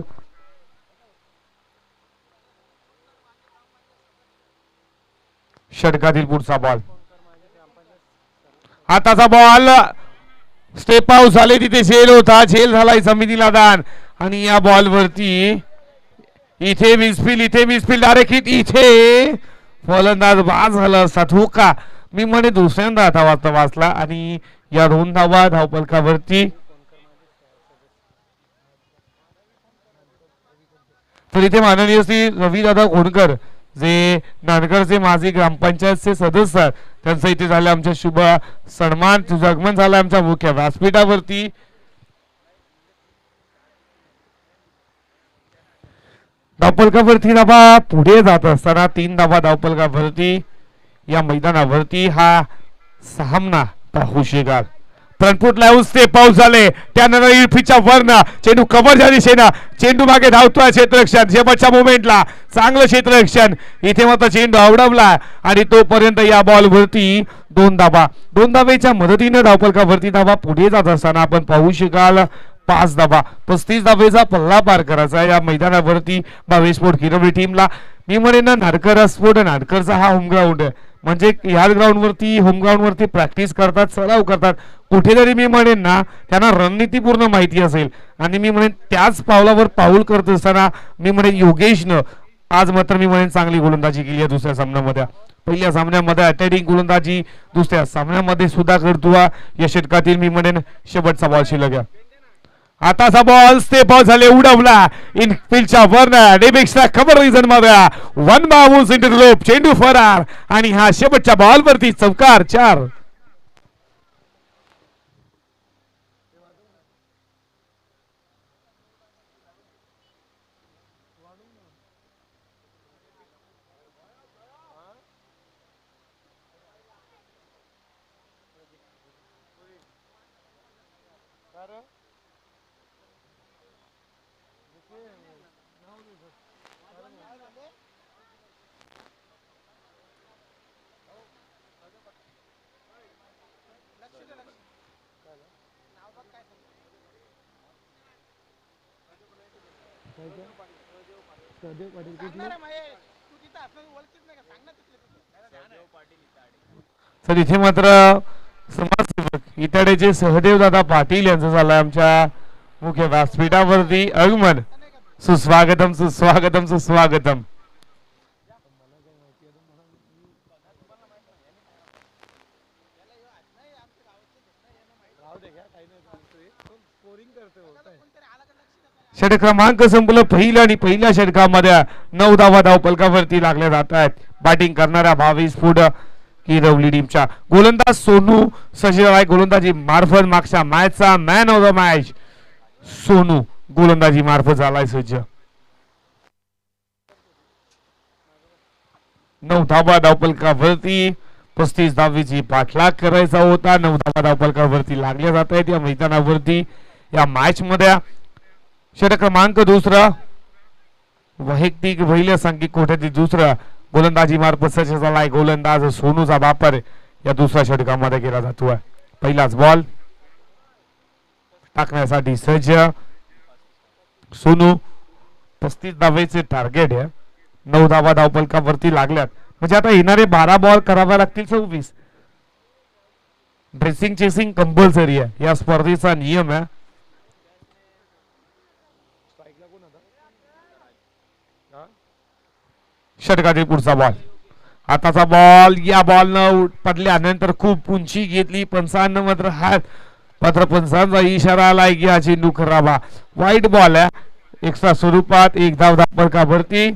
षटकातील पुढचा बॉल. आताचा बॉल स्टेप आउट झाले. तिथे झेल होता, झेल झालाय समितीला दान. आणि या बॉल वरती इथे मिसफील्ड डायरेक्ट इथे फलंदाज बाद झाला असता. धोका मी म्हणे दुसऱ्यांदा आता वाचला आणि या 2 धावा धावपलकावरती. तर इथे माननीय श्री रविदादा खोडकर जे नानकरचे माजी ग्रामपंचायतचे सदस्य आहेत त्यांचं इथे झालं आमच्या शुभ सन्मान. तुझं आगमन झालं आमच्या मुख्य व्यासपीठावरती. धावपलकावरती धावा पुढे जात असताना 3 धावा धावपलकावरती या मैदानावरती हा सामना पाहू शकाल. फ्रंटफूट लावून स्टेप आउट झाले. त्यानंतर इरफीच्या वरनं चेंडू कव्हरच्या दिशेनं चेंडू मागे धावतोय. क्षेत्ररक्षण शेवटच्या मोमेंटला चांगलं क्षेत्ररक्षण. इथे मात्र चेंडू आवडवला आणि तोपर्यंत या बॉल वरती 2 धावेच्या मदतीने धावपलकावरती धावा पुढे जात असताना आपण पाहू शकाल 5 धावा 35 धावेचा पल्ला पार करायचा या मैदानावरती 22 स्पोर्ट किरवली टीमला. मी म्हणेन ना नानकर स्पोर्ट नानकरचा हा होम ग्राउंड आहे. म्हणजे ह्याच ग्राउंड वरती होम ग्राउंड वरती प्रॅक्टिस करतात, सराव करतात. कुठेतरी मी म्हणेन ना त्यांना रणनीती पूर्ण माहिती असेल. आणि मी म्हणेन त्याच पावलावर पाऊल करत असताना मी म्हणेन योगेशनं आज मात्र मी म्हणेन चांगली गोलंदाजी केली आहे. दुसऱ्या सामन्यामध्ये पहिल्या सामन्यामध्ये अटॅकिंग गोलंदाजी, दुसऱ्या सामन्यामध्ये सुद्धा करतो. या षटकातील मी म्हणेन शेवटचा बॉल शिल्लक आहे. आताचा बॉल स्टेप आउट झाले उडवला इनफिल्डच्या वरनं डेबिक्सला खबर रिझन मध्ये 1 बाउन्स इंटू रोप चेंडू फरार. आणि हा शेवटच्या बॉल वरती चौकार 4. तर इथे मात्र समाजसेवक इटाडेचे सहदेव दादा पाटील यांचं झालंय आमच्या मुख्य व्यासपीठावरती आगमन. सुस्वागतम सुस्वागतम सुस्वागतम. षटक क्रमांक संपलं पहिलं आणि पहिल्या षटकामध्ये 9 धावा धावपलकावरती लागल्या जात आहेत. बॅटिंग करणाऱ्या 22 फूट किरवली टीमच्या गोलंदाज सोनू सचिराय गोलंदाजी मार्फत मागच्या मॅचचा man of the match Sonu गोलंदाजी मार्फत झालाय सज्ज. 9 धावा धावपलकावरती 35 धावेची पाठलाग करायचा होता. 9 धावा धावपलकावरती लागल्या जात आहेत या मैदानावरती. या मॅच मध्ये षटक क्रमांक दुसरा वैयक्तिक पहिल्या सांघिक कोट्यातील दुसरा गोलंदाजी मार्फत सज्ज झालाय. गोलंदाज सोनूचा वापर या दुसऱ्या षटकामध्ये केला जातोय. पहिलाच बॉल टाकण्यासाठी सज्ज सोनू. 35 धावेचे टार्गेट आहे. 9 धावा धावपलकावरती लागल्यात म्हणजे आता येणारे 12 बॉल करावे लागतील 26. ड्रेसिंग चेसिंग कंपल्सरी आहे या स्पर्धेचा नियम आहे. षटकातील पुढचा बॉल आताचा बॉल या बॉल न पडल्यानंतर खूप उंची घेतली. 55 मात्र हात मात्र पंचांचा इशारा आलाय की हा चेंडू खराबा वाईट बॉल आहे. एक्स्ट्रा स्वरूपात 1 धाव धावपलकावरती.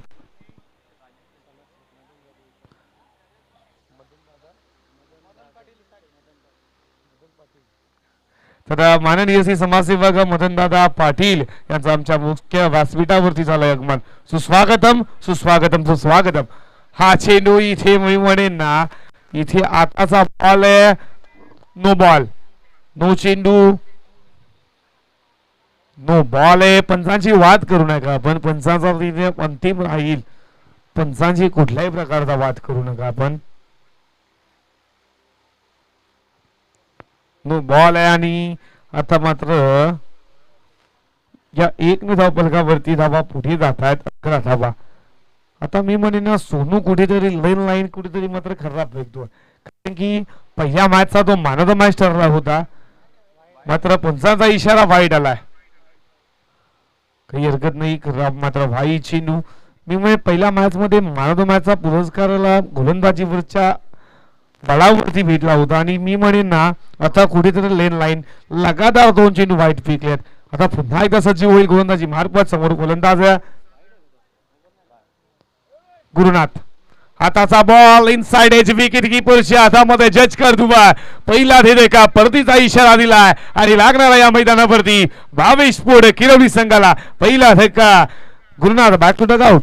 तर माननीय श्री समाजसेवक मदनदादा पाटील यांचं आमच्या मुख्य व्यासपीठावरती झालंय आगमन. सुस्वागतम सुस्वागतम सुस्वागतम. हा चेंडू इथे मी म्हणेन ना इथे आताचा बॉल आहे. नो बॉल नो चेंडू नो बॉल आहे. पंचांची वाद करू नका आपण. पंचांचा तिथे अंतिम राहील. पंचांची कुठल्याही प्रकारचा वाद करू नका आपण. नो बॉल आहे आणि आता मात्र या 1 धावपलकावरती धावा पुढे जात आहेत 11 धावा. आता मी म्हणेन ना सोनू कुठेतरी लाईन कुठेतरी मात्र खराब फेकतोय कारण की पहिल्या मॅचचा तो मॅन ऑफ द मॅच ठरला होता मात्र पंचांचा इशारा वाईट आलाय. काही हरकत नाही. खराब मात्र भाई चेंडू. मी म्हणजे पहिल्या मॅच मध्ये मॅन ऑफ द मॅचचा पुरस्काराला गोलंदाजीवरच्या बळावरती भेटला होता आणि मी म्हणेन ना आता कुठेतरी लाईन लगातार 2 चेंडू वाईट फेकलेत. आता पुन्हा एकदा सज्ज होईल गोलंदाजी मार्फत. समोर गोलंदाज गुरुनाथ. आताचा बॉल इनसाइड एज विकेट कीपरच्या हातामध्ये जज कर दुबा पहिला का परतीचा इशारा दिलाय आणि लागणारा या मैदानावरती 22 फूट किरवली संघाला पहिला धक्का. Gurunath back to dugout.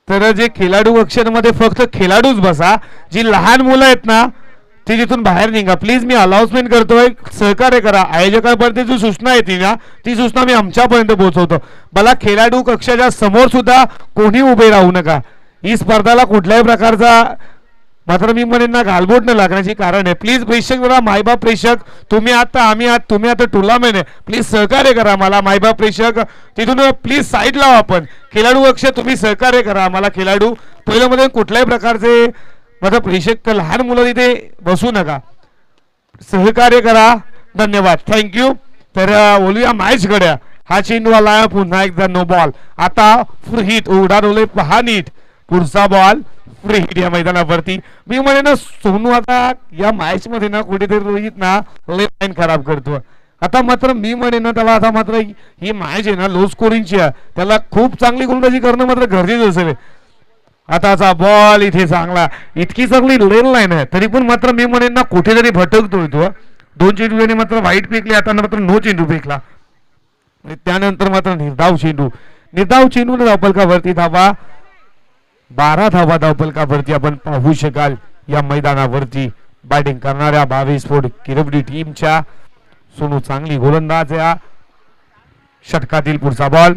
तर जे खेळाडू अक्षरमध्ये फक्त खेळाडूच बसा. जी लहान मुलं आहेत ना ती तिथून बाहेर निघा प्लीज. मी अनाउन्समेंट करतोय सहकार्य करा. आयोजकांपर्यंत जी सूचना येते ना ती सूचना मी आमच्यापर्यंत पोहोचवतो. मला खेळाडू कक्षाच्या समोर सुद्धा कोणी उभे राहू नका. ही स्पर्धाला कुठल्याही प्रकारचा मात्र मी म्हणेन ना घालबोट न लागण्याची कारण आहे. प्लीज प्रेक्षक जरा मायबाप प्रेक्षक तुम्ही आता आम्ही आत तुम्ही आता टुर्नामेंट आहे प्लीज सहकार्य करा मला. मायबाप प्रेक्षक तिथून प्लीज साईड लावा. आपण खेळाडू अक्षर तुम्ही सहकार्य करा मला. खेळाडू पहिलं मध्ये कुठल्याही प्रकारचे माझा प्रेक्षक लहान मुलं तिथे बसू नका. सहकार्य करा. धन्यवाद थँक्यू. तर बोलूया मॅच कडे. हा चेंडू आला पुन्हा एकदा नो बॉल. आता फ्री हिट उडाडवले पहा नीट. पुढचा बॉल फ्री हिट या मैदानावरती. मी म्हणे ना सोनू आता या मॅच मध्ये ना कुठेतरी रोहित ना लाईन खराब करतो. आता मात्र मी म्हणे ना त्याला आता मात्र ही मॅच आहे ना लो स्कोरिंगची आहे. त्याला खूप चांगली गोलंदाजी करणं मात्र गरजेचं असेल. आताचा बॉल इथे चांगला, इतकी चांगली लेन लाईन आहे तरी पण मात्र मी म्हणेन ना कुठेतरी भटकतोय तो. 2 चेंडू त्याने मात्र वाईट फेकले, आता मात्र नो चेंडू फेकला आणि त्यानंतर मात्र निर्धाव चेंडू धावफलकावरती धावा, 12 धावा धावफलकावरती आपण पाहू शकाल या मैदानावरती. बॅटिंग करणाऱ्या 22 फूट किरवडी टीमच्या सोनू चांगली गोलंदाज या षटकातील पुढचा बॉल.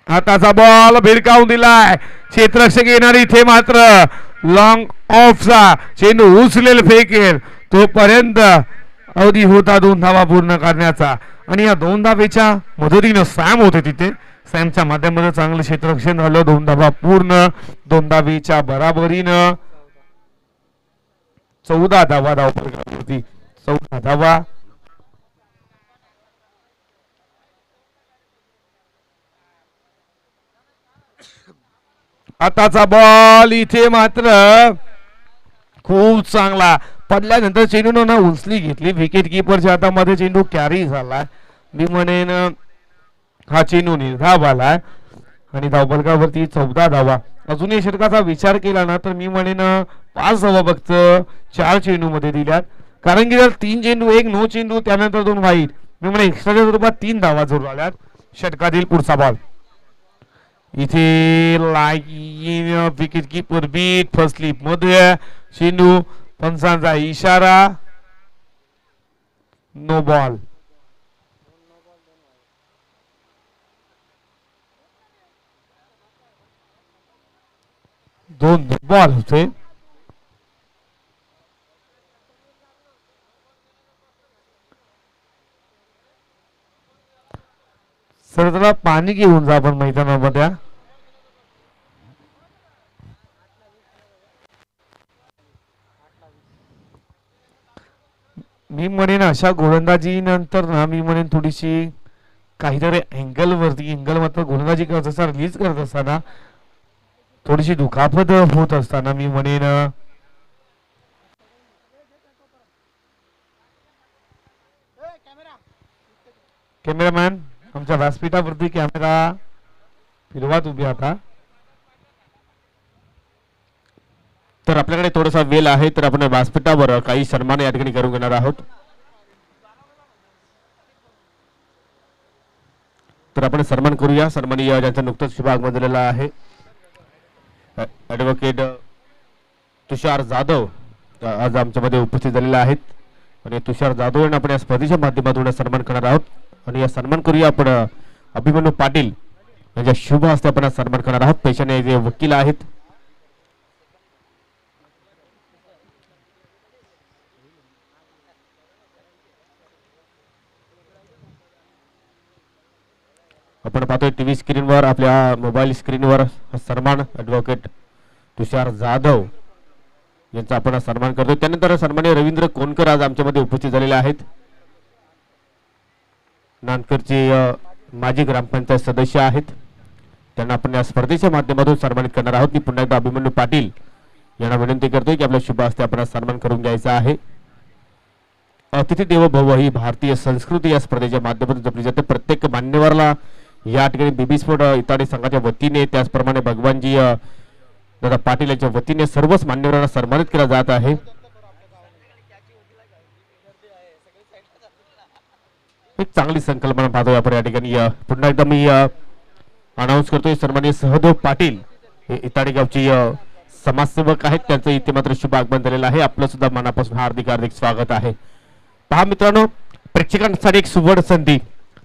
आताचा बॉल भिरकावून दिलाय, क्षेत्ररक्षक येणार इथे मात्र लॉंग ऑफचा चेंडू उचलेल फेकेल तोपर्यंत अवधी होता 2 धावा पूर्ण करण्याचा आणि या 2 धावेच्या मदतीनं सॅम होते तिथे. सॅमच्या माध्यमातून चांगलं क्षेत्ररक्षण झालं, 2 धावा पूर्ण, 2 धावेच्या बराबरीनं 14 धावा धावफलकावरती, 14 धावा. आताचा बॉल इथे मात्र खूप चांगला पडल्यानंतर चेंडू ना उचली घेतली, विकेट किपरच्या हातामध्ये चेंडू कॅरी झाला. मी म्हणेन हा चेंडू निर्धाव आला आणि धावफलकावरती 14 धावा. अजूनही षटकाचा विचार केला ना तर मी म्हणेन 5 धावा फक्त 4 चेंडू मध्ये दिल्यात, कारण की जर 3 चेंडू 1 नो चेंडू त्यानंतर 2 वाईट, मी म्हणेन एक्स्ट्राच्या स्वरूपात 3 धावा जोर आल्यात. षटकातील पुढचा बॉल इथे line wicket keeper beat first slip मध्ये चेंडू, पंचांचा इशारा, नो बॉल. दोन बॉल होते. सर जरा पाणी घेऊन जा आपण मैदानामध्ये. मी म्हणेन अशा गोलंदाजी नंतर ना मी म्हणेन थोडीशी काहीतरी अँगल मात्र गोलंदाजी करत असताना रिलीज करत असताना थोडीशी दुखापत होत असताना मी म्हणेन कॅमेरामॅन आमच्या व्यासपीठावरती कॅमेरा फिरवा तुम्ही आता. तर आपल्याकडे थोडासा वेळ आहे तर आपण व्यासपीठावर काही सन्मान या ठिकाणी करून घेणार आहोत. तर आपण सन्मान करूया. सन्माननीय ज्यांचा नुकताच शुभ आगमन झालेला आहे ॲडव्होकेट तुषार जाधव आज आमच्यामध्ये उपस्थित झालेले आहेत आणि तुषार जाधव यांना आपण या स्पर्धेच्या माध्यमातून सन्मान करणार आहोत आणि या सन्मान करूया आपण अभिमन्यू पाटील यांच्या शुभ हस्ते आपण सन्मान करणार आहोत. पैशाने जे वकील आहेत आपण पाहतोय टीव्ही स्क्रीनवर, आपल्या मोबाईल स्क्रीनवर हा सन्मान ॲडव्होकेट तुषार जाधव यांचा आपण सन्मान करतोय. त्यानंतर सन्माननीय रवींद्र कोणकर आज आमच्यामध्ये उपस्थित झालेले आहेत. नानकरचे माजी ग्रामपंचायत सदस्य आहेत, त्यांना आपण या स्पर्धेच्या माध्यमातून सन्मानित करणार आहोत. मी पुन्हा एकदा अभिमन्यू पाटील यांना विनंती करतोय की आपल्या शुभ हस्ते आपण सन्मान करून घ्यायचा आहे. अतिथी देवो भव ही भारतीय संस्कृती या स्पर्धेच्या माध्यमातून जपली जाते. प्रत्येक मान्यवरला या ठिकाणी बीबी स्पोर्ट इताडी संघाच्या वतीने त्याचप्रमाणे भगवानजी दादा पाटील यांच्या वतीने सर्वच मान्यवरांना सन्मानित केला जात आहे. एक चांगली संकल्पना पाहतोय आपण या ठिकाणी. पुन्हा एकदा मी अनाऊन्स करतोय सन्माननीय सहदेव पाटील हे इताडी गावची समाजसेवक आहेत, त्यांचं इथे मात्र शुभ आगमन झालेलं आहे. आपलं सुद्धा मनापासून हार्दिक हार्दिक स्वागत आहे. पहा मित्रांनो, प्रेक्षकांसाठी एक सुवर्ण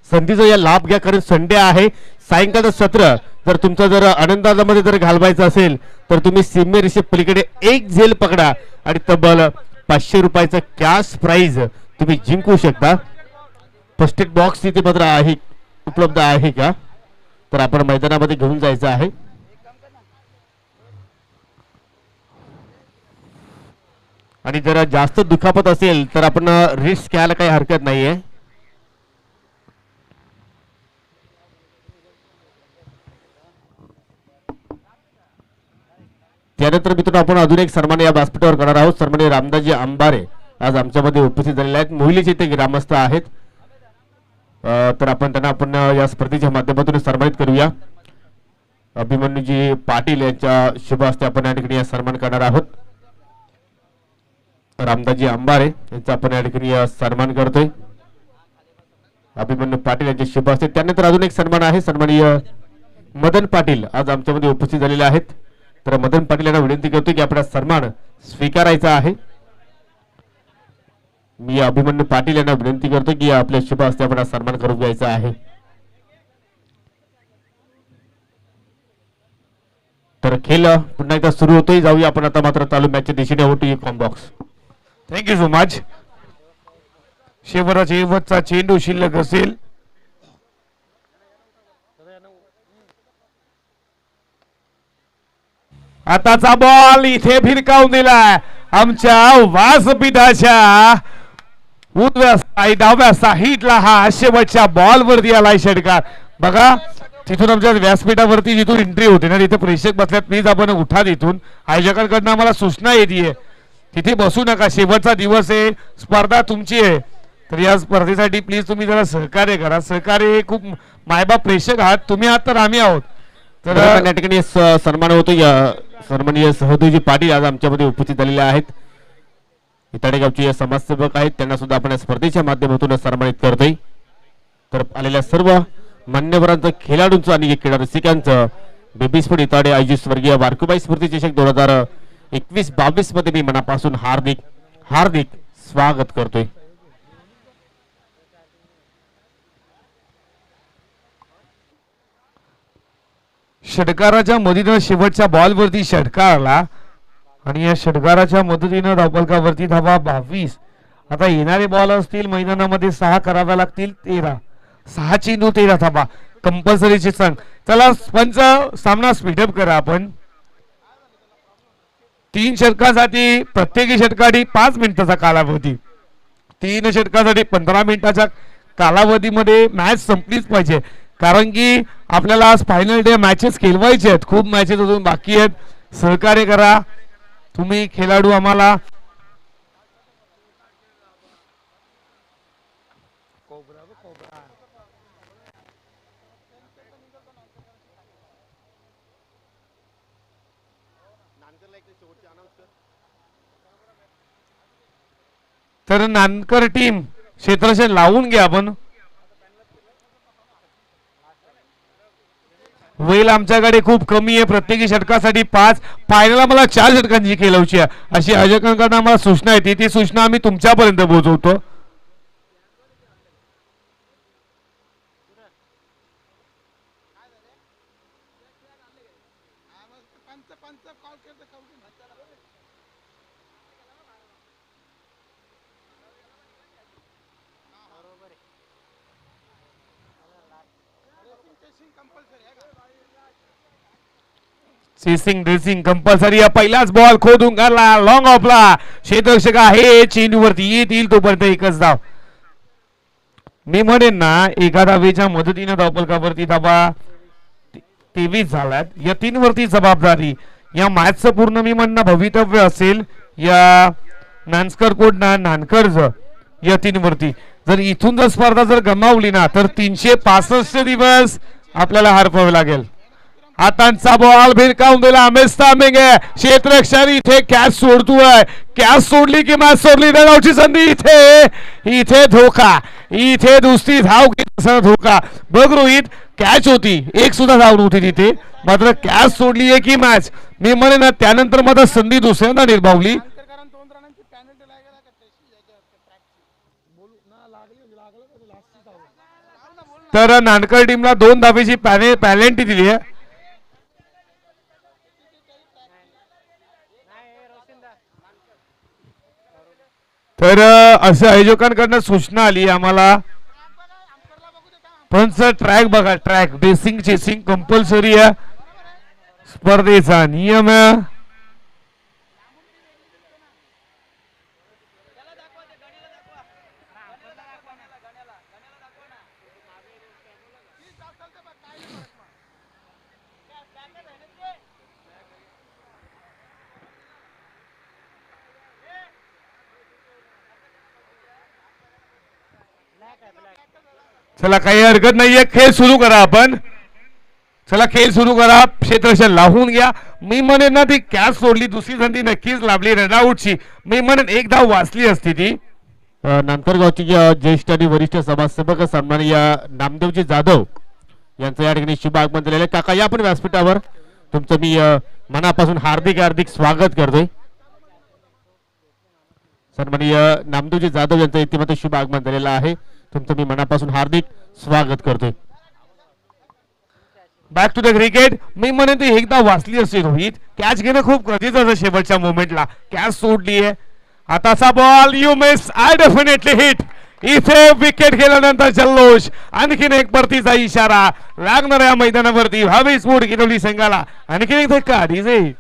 संधीचा या लाभ घ्या, कारण संडे आहे. सायंकाळचं सत्र जर तुमचं जर आनंदामध्ये जर घालवायचं असेल तर तुम्ही सीमेरेषे पलीकडे एक झेल पकडा आणि तब्बल 500 रुपयाचं कॅश प्राइज तुम्ही जिंकू शकता. फर्स्ट एड बॉक्स तिथे मात्र आहे, उपलब्ध आहे का तर आपण मैदानामध्ये घेऊन जायचं आहे. आणि जर जास्त दुखापत असेल तर आपण रिस्क घ्यायला काही हरकत नाहीये. त्यानंतर मित्रांनो आपण अजून एक सन्मान या व्यासपीठावर करणार आहोत. सन्माननीय रामदासजी अंबारे आज आमच्यामध्ये उपस्थित झालेले आहेत, मोहिलीचे ते ग्रामस्थ आहेत. तर आपण त्यांना आपण या स्पर्धेच्या माध्यमातून सन्मानित करूया. अभिमन्यूजी पाटील यांच्या शुभ हस्ते आपण या ठिकाणी सन्मान करणार आहोत. रामदासजी अंबारे यांचा आपण या ठिकाणी सन्मान करतोय. अभिमन्यू पाटील यांचे शुभ हस्ते. त्यानंतर अजून एक सन्मान आहे. सन्माननीय मदन पाटील आज आमच्यामध्ये उपस्थित झालेले आहेत. तर मदन पाटील यांना विनंती करतो की आपला सन्मान स्वीकारायचा आहे. मी अभिमन्यू पाटील यांना विनंती करतो की आपल्या शुभ हस्ते आपला सन्मान करून घ्यायचा आहे. तर खेळ पुन्हा एकदा सुरू होतोय. जाऊया आपण आता मात्र चालू मॅचच्या दिशेने होतो कॉम्बॉक्स. Thank you so much. शेवटचा चेंडू शिल्लक असेल. आताचा बॉल इथे भिरकावून दिलाय आमच्या व्यासपीठाच्या डाव्या साईडला. हा शेवटच्या बॉल वरती आलाय षटकार. बघा तिथून आमच्या व्यासपीठावरती जिथून एंट्री होते ना तिथे प्रेक्षक बसल्यात. प्लीज आपण उठा तिथून. आयोजकांकडनं आम्हाला सूचना येते तिथे बसू नका. शेवटचा दिवस आहे. स्पर्धा तुमची आहे. तर या स्पर्धेसाठी प्लीज तुम्ही जरा सहकार्य करा. सहकार्य हे खूप मायबाप प्रेक्षक आहात तुम्ही आहात तर आम्ही आहोत. तर या ठिकाणी सन्मान होतो. सन्माननीय सहदेवजी पाटील आज आमच्यामध्ये उपस्थित झालेले आहेत. इताडेगावचे समाजसेवक आहेत. त्यांना सुद्धा आपण या स्पर्धेच्या माध्यमातून सन्मानित करतोय. तर आलेल्या सर्व मान्यवरांचं खेळाडूंचं आणि क्रीडा रसिकांचं बेबी स्पोर्ट इताडे आयोजित स्वर्गीय वारकुबाई स्मृती चषक 2021-22 मध्ये मी मनापासून हार्दिक हार्दिक स्वागत करतोय. षटकाराच्या मदतीनं शेवटच्या बॉलवरती षटकारला आणि या षटकाराच्या मदतीनं धावफलकावरती धावा 22. आता येणारे बॉल असतील मैदानामध्ये 6 कराव्या लागतील. 13 6 चेंडू 13 धावा कंपल्सरीचे सांग. चला पंच सामना स्पीडअप करा आपण. 3 षटकासाठी प्रत्येकी षटकासाठी 5 मिनिटाचा कालावधी. 3 षटकासाठी 15 मिनिटाच्या कालावधीमध्ये मॅच संपलीच पाहिजे. कारण की आपल्याला आज फायनल डे मॅचेस खेळवायचे आहेत. खूप मॅचेस अजून बाकी आहेत. सहकार्य करा तुम्ही खेळाडू आम्हाला. तर नानकर टीम क्षेत्ररक्षण लावून घ्या आपण. वेळ आमच्याकडे खूप कमी आहे. प्रत्येकी षटकासाठी 5. फायनलला मला 4 षटकांची खेळवची आहे अशी आयोजकांकडून आम्हाला सूचना येते. ती सूचना आम्ही तुमच्यापर्यंत पोहोचवतो. सीसिंग ड्रेसिंग कंपल्सरी. पहिलाच बॉल खोदून काढला लॉंग ऑफला. क्षेत्ररक्षक आहे चेंडूवरती येतील तोपर्यंत एकच धाव. मी म्हणेन ना एका धावेच्या मदतीने धावफलकावरती धावा 23 झाल्यात. या 3 वरती जबाबदारी या मॅचचं पूर्ण मी म्हणणं भवितव्य असेल या नानकर कोड नानकर्ज या 3 वरती. जर इथून जर स्पर्धा जर गमावली ना तर 365 दिवस आपल्याला हरपावे लागेल. हातांचा बॉल भिरकावून दिला. मेस्तामिंग आहे क्षेत्ररक्षक इथे कॅच सोडतोय. कॅच सोडली की मॅच सोडली. धावची संधी इथे इथे धोका. इथे दुसरी धाव घेत धोका. बघ रोहित कॅच होती. एक सुद्धा धाव नव्हती तिथे. मात्र कॅच सोडली आहे की मॅच मी म्हणे ना त्यानंतर मात्र संधी दुसऱ्यांदा निर्भावली. तर नानकर टीमला 2 धावेची पॅलेंटी दिली आहे. तर असं आयोजकांकडनं सूचना आली आम्हाला. पण सर ट्रॅक बघा. ट्रॅक ड्रेसिंग चेसिंग कंपल्सरी आहे. स्पर्धेचा नियम आहे. चला काही हरकत नाहीये. खेळ सुरू करा आपण. चला खेळ सुरू करा, क्षेत्ररक्षण लावून घ्या. मी म्हणेन ना ती कॅच सोडली, दुसरी संधी नक्कीच लाभली रनआउटची. मी म्हणेन एक धाव वाचली असती ती. नांदकर गावची ज्येष्ठ आणि वरिष्ठ समाजसेवक सन्माननीय नामदेवजी जाधव यांचं या ठिकाणी शुभ आगमन झालेलं आहे. काका या पण व्यासपीठावर, तुमचं मी मनापासून हार्दिक हार्दिक स्वागत करतोय. सन्माननीय नामदेवजी जाधव यांचं इतिमध्ये शुभ आगमन झालेलं आहे, तुमचं मी मनापासून हार्दिक स्वागत करतोय. Back to the cricket. मी म्हणेन ती एकदा वाचली असते रोहित. कॅच घेणं खूप गरजेचं असं शेवटच्या मोमेंटला. कॅच सोडली आहे. आताचा ball you miss, I definitely hit. इथे विकेट गेल्यानंतर जल्लोष, आणखीन एक परतीचा इशारा लागणार या मैदानावरती भावी स्पोर्ट गिरवली संघाला. आणखीन एक धक्का डीजे.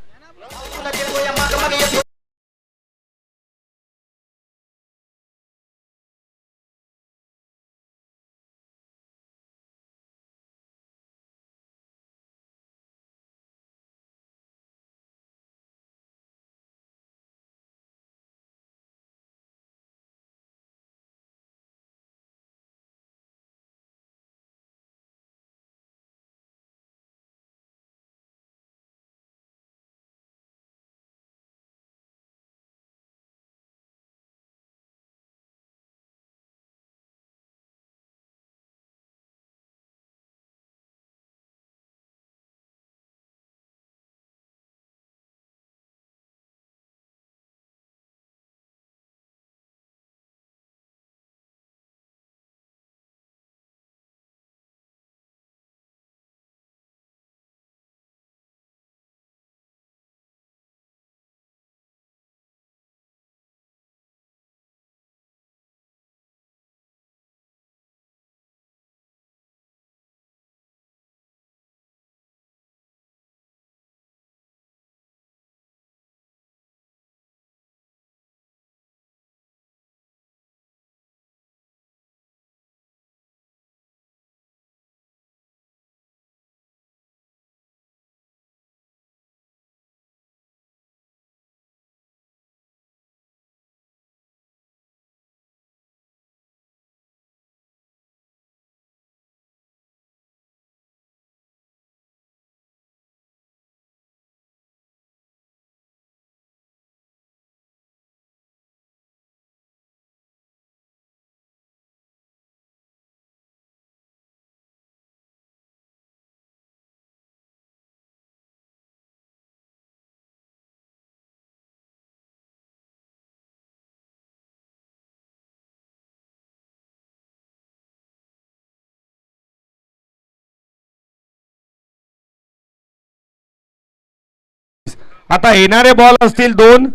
आता येणारे बॉल असतील 2,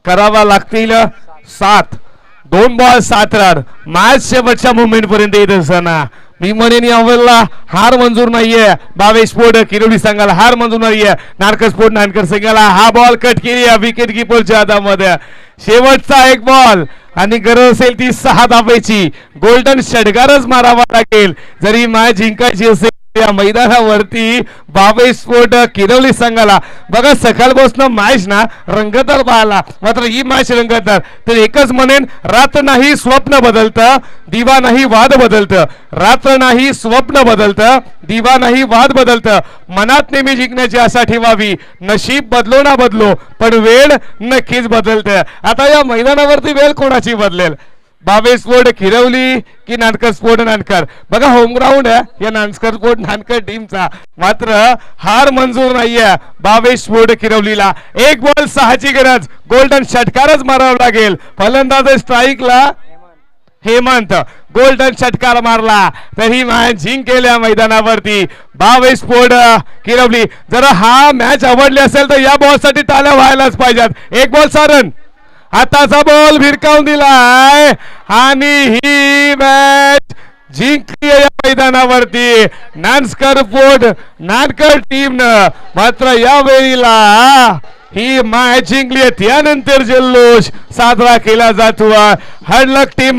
करावा लागतील 7. 2 बॉल 7 रन. मॅच शेवटच्या मुवमेंट पर्यंत येत असताना मी म्हणेन यावेळेला हार मंजूर नाहीये. बावे स्पोर्ट किरोली संघाला हार मंजूर नाहीये. नानकर स्पोर्ट नानकर संघाला हा बॉल कट केली विकेट किपरच्या हातामध्ये. शेवटचा एक बॉल आणि गरज असेल ती 6 धावेची. गोल्डन षटकारच मारावा लागेल जरी मॅच जिंकायची असेल या मैदानावरती. बावे स्पोर्ट किरवली संघाला बघा सकाळपासून मॅच ना रंगतदार पाहायला, मात्र ही मॅच रंगतदार. तर एकच म्हणेन, रात्र नाही स्वप्न बदलतं, दिवा नाही वाद बदलतं. रात्र नाही स्वप्न बदलतं, दिवा नाही वाद बदलतं. मनात नेहमी जिंकण्याची आशा ठेवावी. नशीब बदलो ना बदलो पण वेळ नक्कीच बदलतं. आता या मैदानावरती वेळ कोणाची बदलेल? बावे स्पोर्ट खिरवली की नानकर स्पोर्ट नानकर? बघा होम ग्राउंड आहे या नानकर स्पोर्ट नानकर टीमचा, मात्र हार मंजूर नाहीये बावे स्पोर्ट खिरवलीला. 1 बॉल 6 ची गरज. गोल्डन षटकारच मारावा लागेल. फलंदाज स्ट्राईकला हेमंत. गोल्डन षटकार मारला तरी मॅच जिंकलेल्या मैदानावरती बावे स्पोर्ट किरवली. जर हा मॅच आवडली असेल तर या बॉल साठी टाळ्या व्हायलाच पाहिजेत. 1 बॉल 6 रन. आताचा बॉल भिरकावून दिलाय आणि ही मॅच जिंकली या मैदानावरती नानकर स्पोर्ट नानकर टीमनं. मात्र या वेळीला ही मॅच जिंकली, त्यानंतर जल्लोष साजरा केला जातो. हडलक टीम